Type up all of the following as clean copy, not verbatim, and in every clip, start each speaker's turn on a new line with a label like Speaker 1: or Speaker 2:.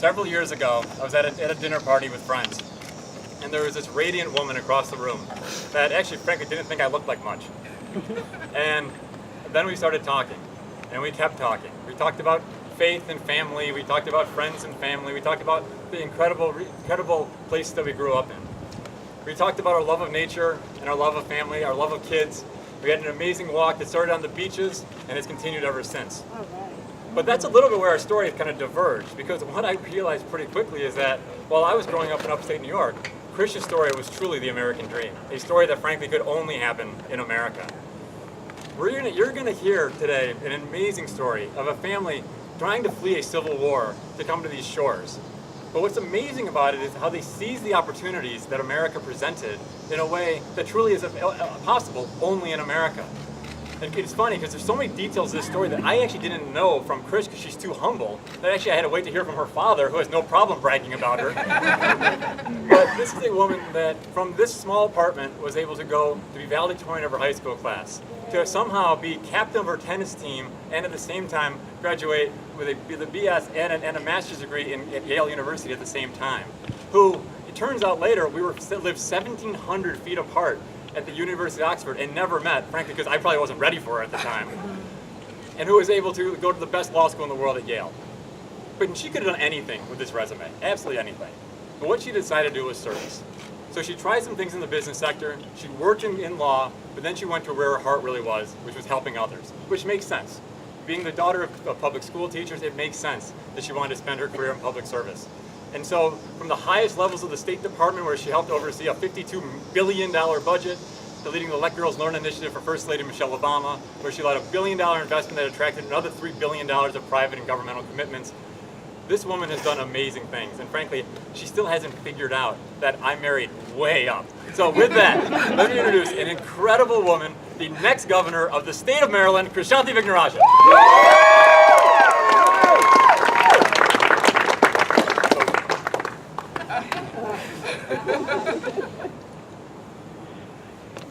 Speaker 1: Several years ago, I was at a dinner party with friends, and there was this radiant woman across the room that actually, frankly, didn't think I looked like much. And then we started talking, and we kept talking. We talked about faith and family, we talked about friends and family, we talked about the incredible place that we grew up in. We talked about our love of nature and our love of family, our love of kids. We had an amazing walk that started on the beaches and has continued ever since.
Speaker 2: All right.
Speaker 1: But that's a little bit where our story kind of diverged, because what I realized pretty quickly is that while I was growing up in upstate New York, Krish's story was truly the American dream, a story that frankly could only happen in America. You're going to hear today an amazing story of a family trying to flee a civil war to come to these shores. But what's amazing about it is how they seized the opportunities that America presented in a way that truly is possible only in America. And it's funny because there's so many details to this story that I actually didn't know from Krish because she's too humble, that actually I had to wait to hear from her father, who has no problem bragging about her. But this is a woman that from this small apartment was able to go to be valedictorian of her high school class, to somehow be captain of her tennis team, and at the same time graduate with a BS and a master's degree at Yale University at the same time. Who, it turns out later, we lived 1,700 feet apart at the University of Oxford and never met, frankly, because I probably wasn't ready for her at the time. And who was able to go to the best law school in the world at Yale. But she could have done anything with this resume, absolutely anything. But what she decided to do was service. So she tried some things in the business sector, she worked in law, but then she went to where her heart really was, which was helping others, which makes sense. Being the daughter of public school teachers, it makes sense that she wanted to spend her career in public service. And so from the highest levels of the State Department, where she helped oversee a $52 billion budget, to leading the Let Girls Learn initiative for First Lady Michelle Obama, where she led $1 billion investment that attracted another $3 billion of private and governmental commitments. This woman has done amazing things, and frankly, she still hasn't figured out that I married way up. So with that, let me introduce an incredible woman, the next governor of the state of Maryland, Krishanti Vignarajah.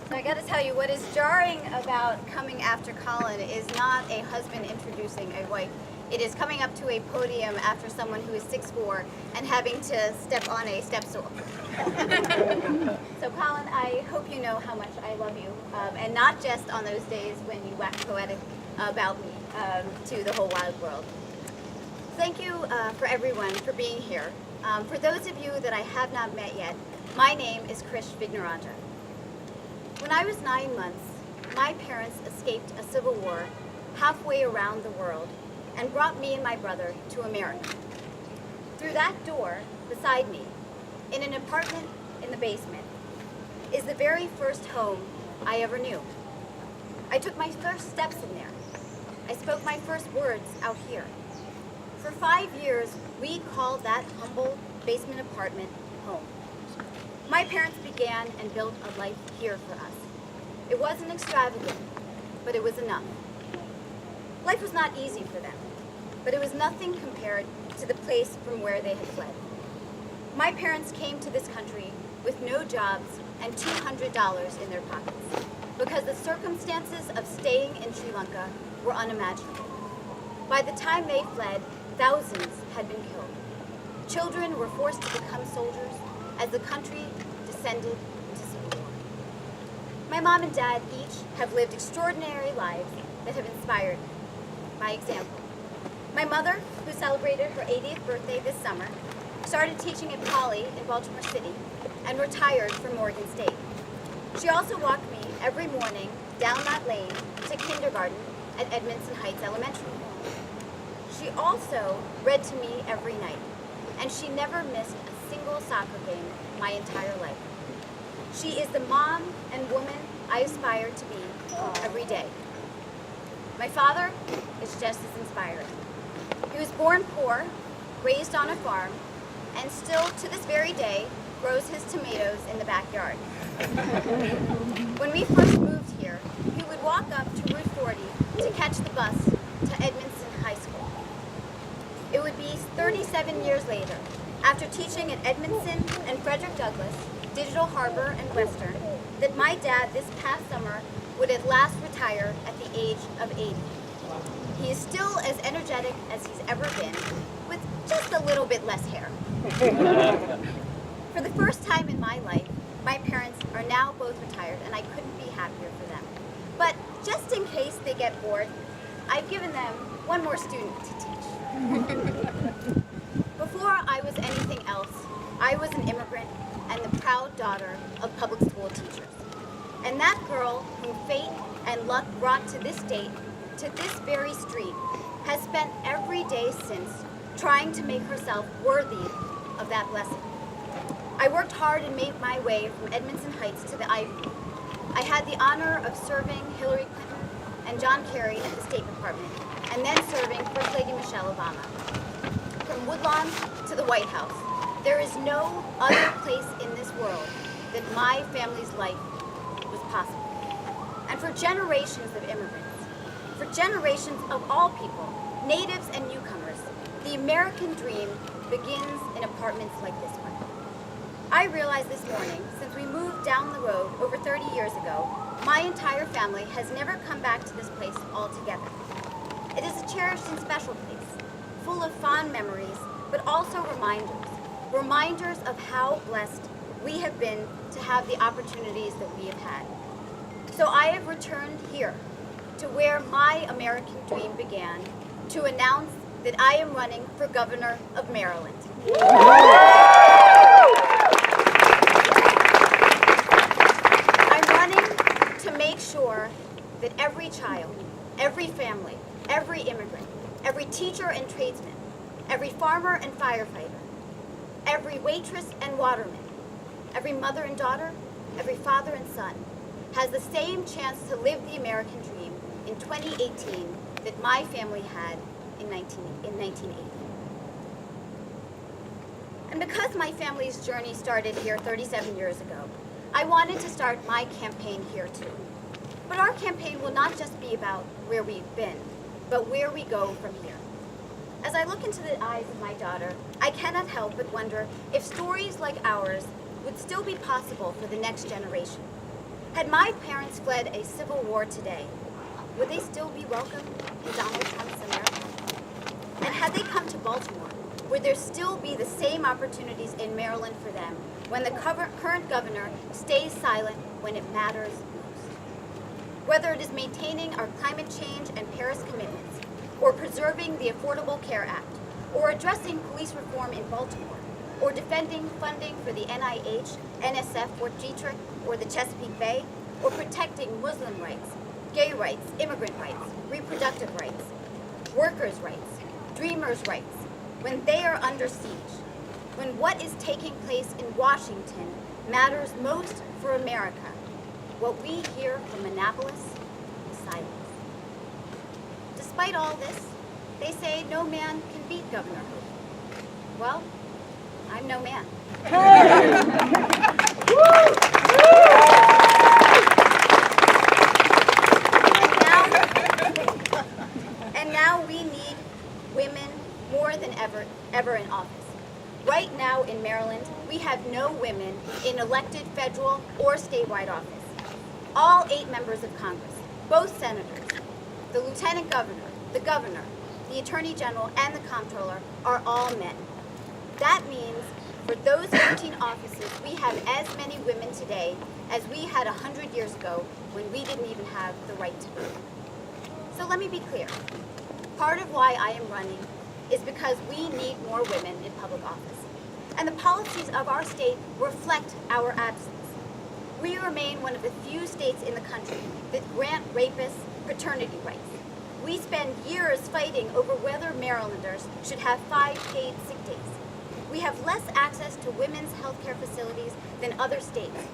Speaker 2: So I got to tell you, what is jarring about coming after Colin is not a husband introducing a wife. It is coming up to a podium after someone who is 6'4" and having to step on a step stool. So Colin, I hope you know how much I love you, and not just on those days when you wax poetic about me to the whole wide world. Thank you for everyone for being here. For those of you that I have not met yet, my name is Krishanti Vignarajah. When I was 9 months, my parents escaped a civil war halfway around the world and brought me and my brother to America. Through that door, beside me, in an apartment in the basement, is the very first home I ever knew. I took my first steps in there. I spoke my first words out here. For 5 years, we called that humble basement apartment home. My parents began and built a life here for us. It wasn't extravagant, but it was enough. Life was not easy for them, but it was nothing compared to the place from where they had fled. My parents came to this country with no jobs and $200 in their pockets because the circumstances of staying in Sri Lanka were unimaginable. By the time they fled, thousands had been killed. Children were forced to become soldiers as the country descended into civil war. My mom and dad each have lived extraordinary lives that have inspired me. By example, my mother, who celebrated her 80th birthday this summer, started teaching at Poly in Baltimore City and retired from Morgan State. She also walked me every morning down that lane to kindergarten at Edmondson Heights Elementary. She also read to me every night, and she never missed a single soccer game my entire life. She is the mom and woman I aspire to be every day. My father is just as inspiring. He was born poor, raised on a farm, and still to this very day grows his tomatoes in the backyard. When we first moved here, he would walk up to Route 40 to catch the bus to Edmondson High School. It would be 37 years later, after teaching at Edmondson and Frederick Douglass, Digital Harbor, and Western, that my dad this past summer would at last retire at the age of 80. He is still as energetic as he's ever been, with just just a little bit less hair. For the first time in my life, my parents are now both retired, and I couldn't be happier for them. But just in case they get bored, I've given them one more student to teach. Before I was anything else, I was an immigrant and the proud daughter of public school teachers. And that girl whom fate and luck brought to this state, to this very street, has spent every day since trying to make herself worthy of that blessing. I worked hard and made my way from Edmondson Heights to the Ivy League. I had the honor of serving Hillary Clinton and John Kerry at the State Department, and then serving First Lady Michelle Obama. From Woodlawn to the White House, there is no other place in this world that my family's life was possible. And for generations of immigrants, for generations of all people, natives and newcomers, the American dream begins in apartments like this one. I realized this morning, since we moved down the road over 30 years ago, my entire family has never come back to this place altogether. It is a cherished and special place, full of fond memories, but also reminders of how blessed we have been to have the opportunities that we have had. So I have returned here to where my American dream began to announce that I am running for governor of Maryland. I'm running to make sure that every child, every family, every immigrant, every teacher and tradesman, every farmer and firefighter, every waitress and waterman, every mother and daughter, every father and son has the same chance to live the American dream in 2018 that my family had in 1980. And because my family's journey started here 37 years ago, I wanted to start my campaign here too. But our campaign will not just be about where we've been, but where we go from here. As I look into the eyes of my daughter, I cannot help but wonder if stories like ours would still be possible for the next generation. Had my parents fled a civil war today, would they still be welcome in Donald Trump's America? And had they come to Baltimore, would there still be the same opportunities in Maryland for them when the current governor stays silent when it matters most? Whether it is maintaining our climate change and Paris commitments, or preserving the Affordable Care Act, or addressing police reform in Baltimore, or defending funding for the NIH, NSF, Fort Detrick, or the Chesapeake Bay, or protecting Muslim rights, gay rights, immigrant rights, reproductive rights, workers' rights, dreamers' rights, when they are under siege, when what is taking place in Washington matters most for America, what we hear from Annapolis is silence. Despite all this, they say no man can beat Governor Hope. Well, I'm no man. And now we need women more than ever in office. Right now in Maryland, we have no women in elected federal or statewide office. All 8 members of Congress, both senators, the lieutenant governor, the attorney general, and the comptroller are all men. That means for those 13 offices, we have as many women today as we had 100 years ago when we didn't even have the right to vote. So let me be clear. Part of why I am running is because we need more women in public office. And the policies of our state reflect our absence. We remain one of the few states in the country that grant rapists paternity rights. We spend years fighting over whether Marylanders should have 5 paid sick days. We have less access to women's health care facilities than other states.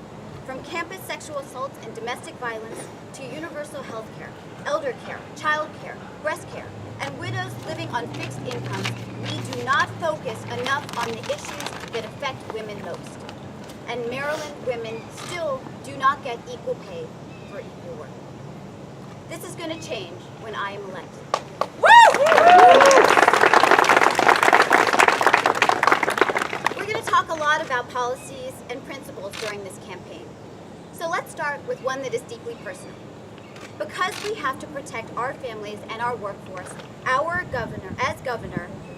Speaker 2: From campus sexual assaults and domestic violence to universal health care, elder care, child care, breast care, and widows living on fixed incomes, we do not focus enough on the issues that affect women most. And Maryland women still do not get equal pay for equal work. This is going to change when I am elected. We're going to talk a lot about policies and principles during this campaign. So let's start with one that is deeply personal. Because we have to protect our families and our workforce, our governor,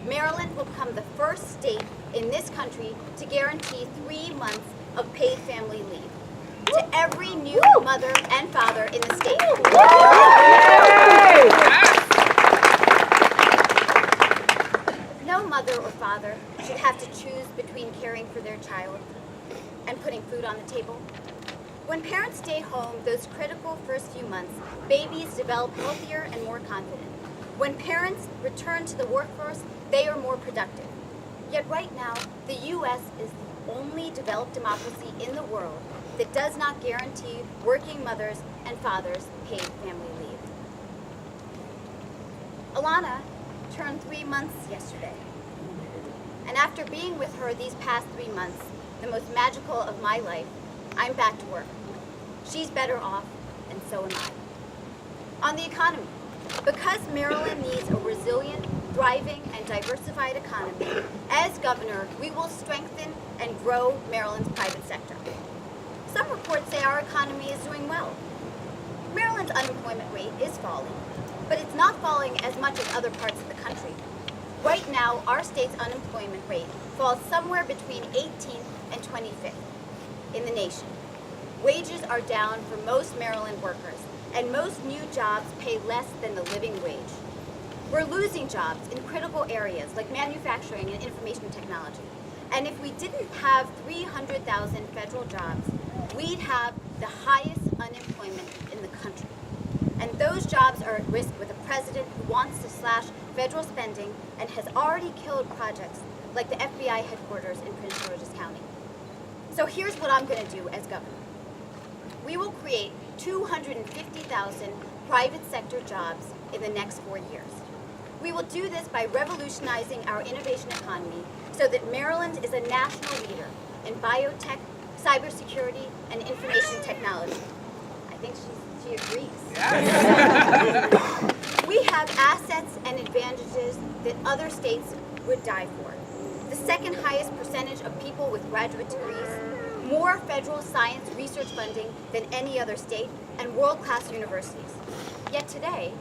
Speaker 2: Maryland will become the first state in this country to guarantee 3 months of paid family leave to every new mother and father in the state. No mother or father should have to choose between caring for their child and putting food on the table. When parents stay home those critical first few months, babies develop healthier and more confident. When parents return to the workforce, they are more productive. Yet right now, the U.S. is the only developed democracy in the world that does not guarantee working mothers and fathers paid family leave. Alana turned 3 months yesterday. And after being with her these past 3 months, the most magical of my life, I'm back to work. She's better off, and so am I. On the economy, because Maryland needs a resilient, thriving, and diversified economy, as governor, we will strengthen and grow Maryland's private sector. Some reports say our economy is doing well. Maryland's unemployment rate is falling, but it's not falling as much as other parts of the country. Right now, our state's unemployment rate falls somewhere between 18th and 25th in the nation. Wages are down for most Maryland workers, and most new jobs pay less than the living wage. We're losing jobs in critical areas like manufacturing and information technology. And if we didn't have 300,000 federal jobs, we'd have the highest unemployment in the country. And those jobs are at risk with a president who wants to slash federal spending and has already killed projects like the FBI headquarters in Prince George's County. So here's what I'm going to do as governor. We will create 250,000 private sector jobs in the next 4 years. We will do this by revolutionizing our innovation economy so that Maryland is a national leader in biotech, cybersecurity, and information technology. I think she agrees. We have assets and advantages that other states would die for. The second highest percentage of people with graduate degrees, more federal science research funding than any other state, and world-class universities. Yet today,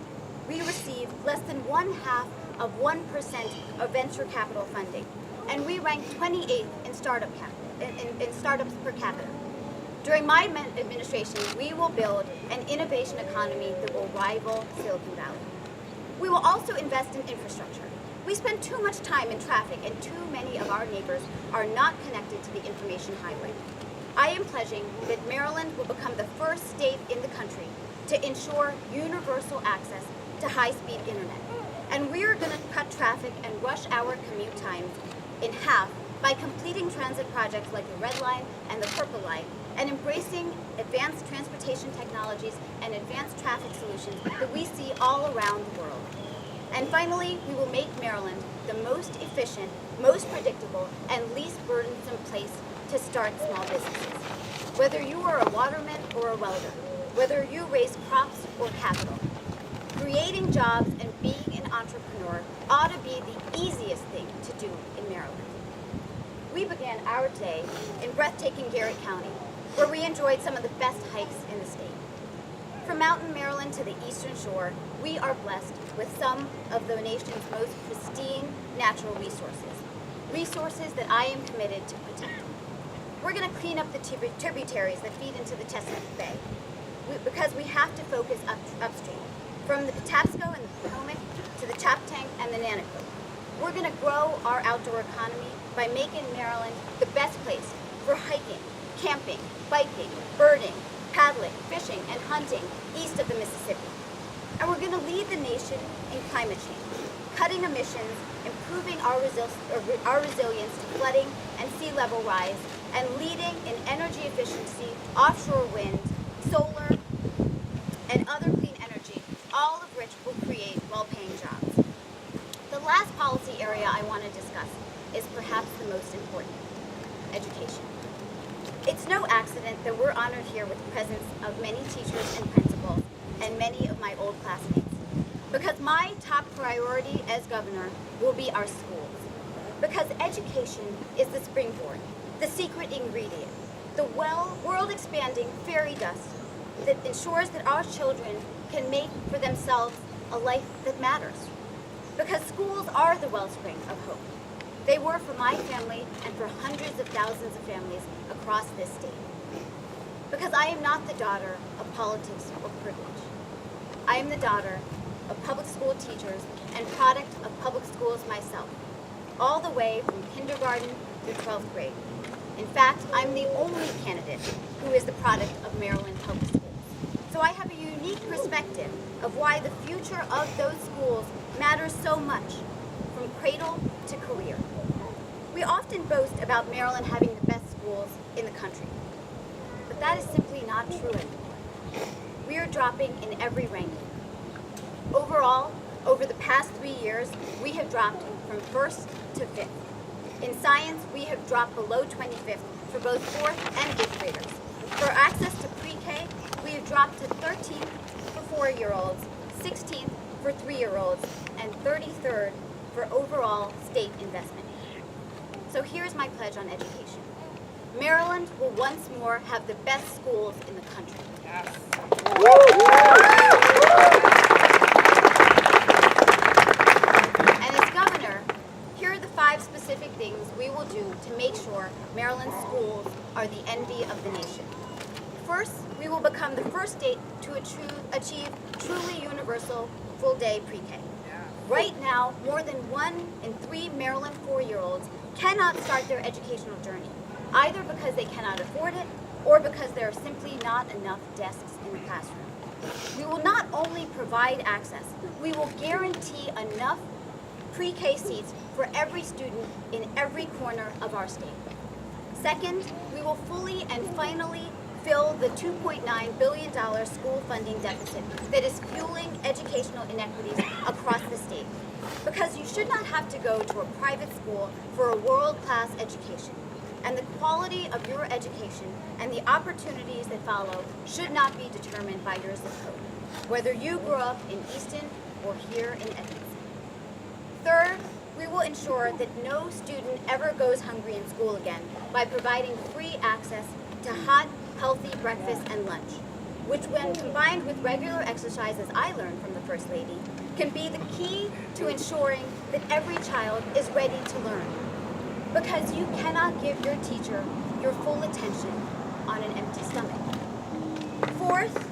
Speaker 2: we receive less than 0.5% of venture capital funding, and we rank 28th in startups per capita. During my administration, we will build an innovation economy that will rival Silicon Valley. We will also invest in infrastructure. We spend too much time in traffic, and too many of our neighbors are not connected to the information highway. I am pledging that Maryland will become the first state in the country to ensure universal access to high-speed internet. And we're going to cut traffic and rush hour commute times in half by completing transit projects like the Red Line and the Purple Line, and embracing advanced transportation technologies and advanced traffic solutions that we see all around the world. And finally, we will make Maryland the most efficient, most predictable, and least burdensome place to start small businesses. Whether you are a waterman or a welder, whether you raise crops or capital, creating jobs and being an entrepreneur ought to be the easiest thing to do in Maryland. We began our day in breathtaking Garrett County, where we enjoyed some of the best hikes in the state. From Mountain Maryland to the Eastern Shore, we are blessed with some of the nation's most pristine natural resources that I am committed to protecting. We're going to clean up the tributaries that feed into the Chesapeake Bay, because we have to focus upstream, from the Patapsco and the Potomac to the Choptank and the Nanticoke. We're going to grow our outdoor economy by making Maryland the best place for hiking, camping, biking, birding, paddling, fishing, and hunting east of the Mississippi. And we're going to lead the nation in climate change, cutting emissions, improving our resilience to flooding and sea level rise, and leading in energy efficiency, offshore wind, solar, and other clean energy, all of which will create well-paying jobs. The last policy area I want to discuss is perhaps the most important: education. It's no accident that we're honored here with the presence of many teachers and principals and many of my old classmates. Because my top priority as governor will be our schools. Because education is the springboard, the secret ingredient, the world-expanding fairy dust that ensures that our children can make for themselves a life that matters. Because schools are the wellspring of hope. They were for my family and for hundreds of thousands of families across this state. Because I am not the daughter of politics or privilege. I am the daughter of public school teachers and product of public schools myself, all the way from kindergarten through 12th grade. In fact, I'm the only candidate who is the product of Maryland public schools. So I have a unique perspective of why the future of those schools matters so much, from cradle to career. We often boast about Maryland having the best schools in the country, but that is simply not true anymore. We are dropping in every ranking. Overall, over the past 3 years, we have dropped from 1st to 5th. In science, we have dropped below 25th for both 4th and 8th graders. For access to pre-K, we have dropped to 13th for 4-year-olds, 16th for 3-year-olds, and 33rd for overall state investment. So here's my pledge on education. Maryland will once more have the best schools in the country. Yes. And as governor, here are the 5 specific things we will do to make sure Maryland's schools are the envy of the nation. First, we will become the first state to achieve truly universal full-day pre-K. Right now, more than 1 in 3 Maryland 4-year-olds cannot start their educational journey, either because they cannot afford it or because there are simply not enough desks in the classroom. We will not only provide access, we will guarantee enough pre-K seats for every student in every corner of our state. Second, we will fully and finally fill the $2.9 billion school funding deficit that is fueling educational inequities across the state. Because you should not have to go to a private school for a world-class education. And the quality of your education and the opportunities that follow should not be determined by your zip code, whether you grew up in Easton or here in Edmonton. Third, we will ensure that no student ever goes hungry in school again by providing free access to hot, healthy breakfast and lunch, which when combined with regular exercise, as I learned from the First Lady, can be the key to ensuring that every child is ready to learn. Because you cannot give your teacher your full attention on an empty stomach. Fourth,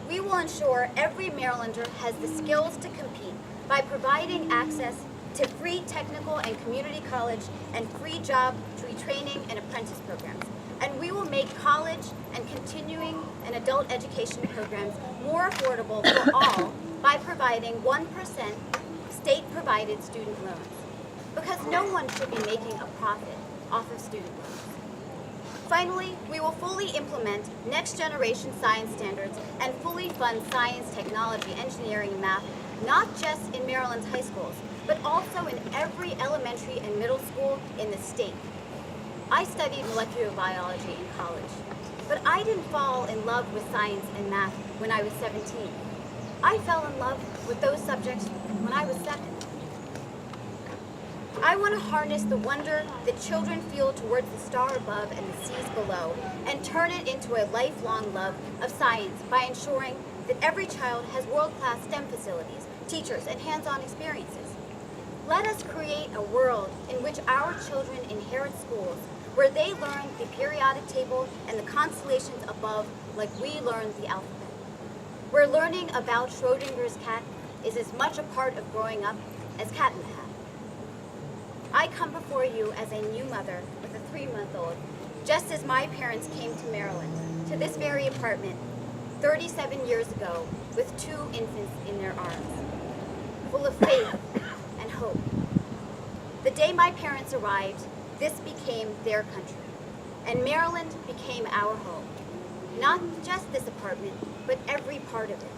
Speaker 2: we will ensure every Marylander has the skills to compete by providing access to free technical and community college and free job retraining and apprentice programs. And we will make college and continuing and adult education programs more affordable for all by providing 1% state-provided student loans. Because no one should be making a profit off of student loans. Finally, we will fully implement next-generation science standards and fully fund science, technology, engineering, and math, not just in Maryland's high schools, but also in every elementary and middle school in the state. I studied molecular biology in college, but I didn't fall in love with science and math when I was 17. I fell in love with those subjects when I was 7. I want to harness the wonder that children feel towards the star above and the seas below and turn it into a lifelong love of science by ensuring that every child has world-class STEM facilities, teachers, and hands-on experiences. Let us create a world in which our children inherit schools where they learn the periodic table and the constellations above like we learned the alphabet. Where learning about Schrodinger's cat is as much a part of growing up as Cat in the Hat. I come before you as a new mother with a 3-month-old, just as my parents came to Maryland, to this very apartment, 37 years ago, with 2 infants in their arms, full of faith and hope. The day my parents arrived, this became their country, and Maryland became our home. Not just this apartment, but every part of it.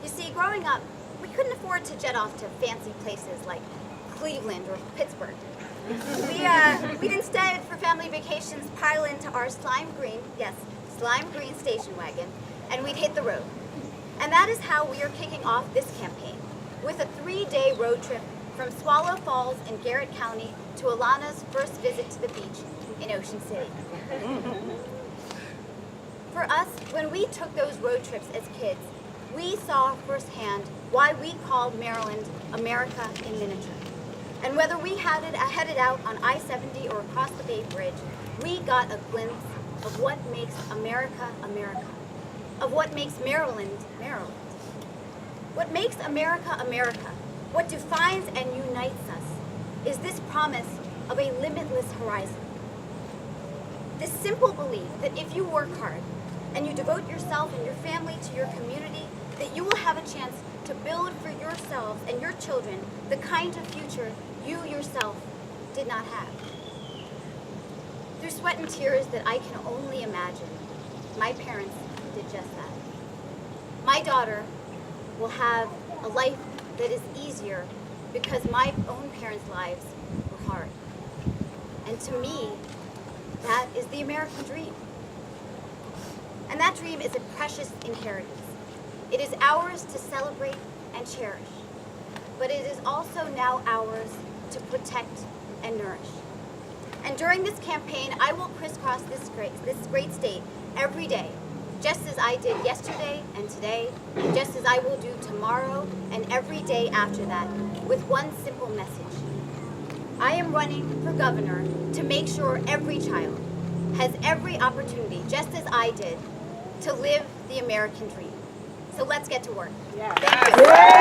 Speaker 2: You see, growing up, we couldn't afford to jet off to fancy places like Cleveland or Pittsburgh. We'd instead, for family vacations, pile into our slime green station wagon, and we'd hit the road. And that is how we are kicking off this campaign, with a 3-day road trip from Swallow Falls in Garrett County to Alana's first visit to the beach in Ocean City. for us, when we took those road trips as kids, we saw firsthand why we called Maryland America in miniature. And whether we headed out on I-70 or across the Bay Bridge, we got a glimpse of what makes America, America, of what makes Maryland, Maryland. What makes America, America, what defines and unites us, is this promise of a limitless horizon. This simple belief that if you work hard and you devote yourself and your family to your community, that you will have a chance to build for yourselves and your children the kind of future you yourself did not have. Through sweat and tears that I can only imagine, my parents did just that. My daughter will have a life that is easier because my own parents' lives were hard. And to me, that is the American dream. And that dream is a precious inheritance. It is ours to celebrate and cherish, but it is also now ours to protect and nourish. And during this campaign, I will crisscross this great state every day, just as I did yesterday and today, and just as I will do tomorrow and every day after that, with one simple message. I am running for governor to make sure every child has every opportunity, just as I did, to live the American dream. So let's get to work. Yeah. Thank you.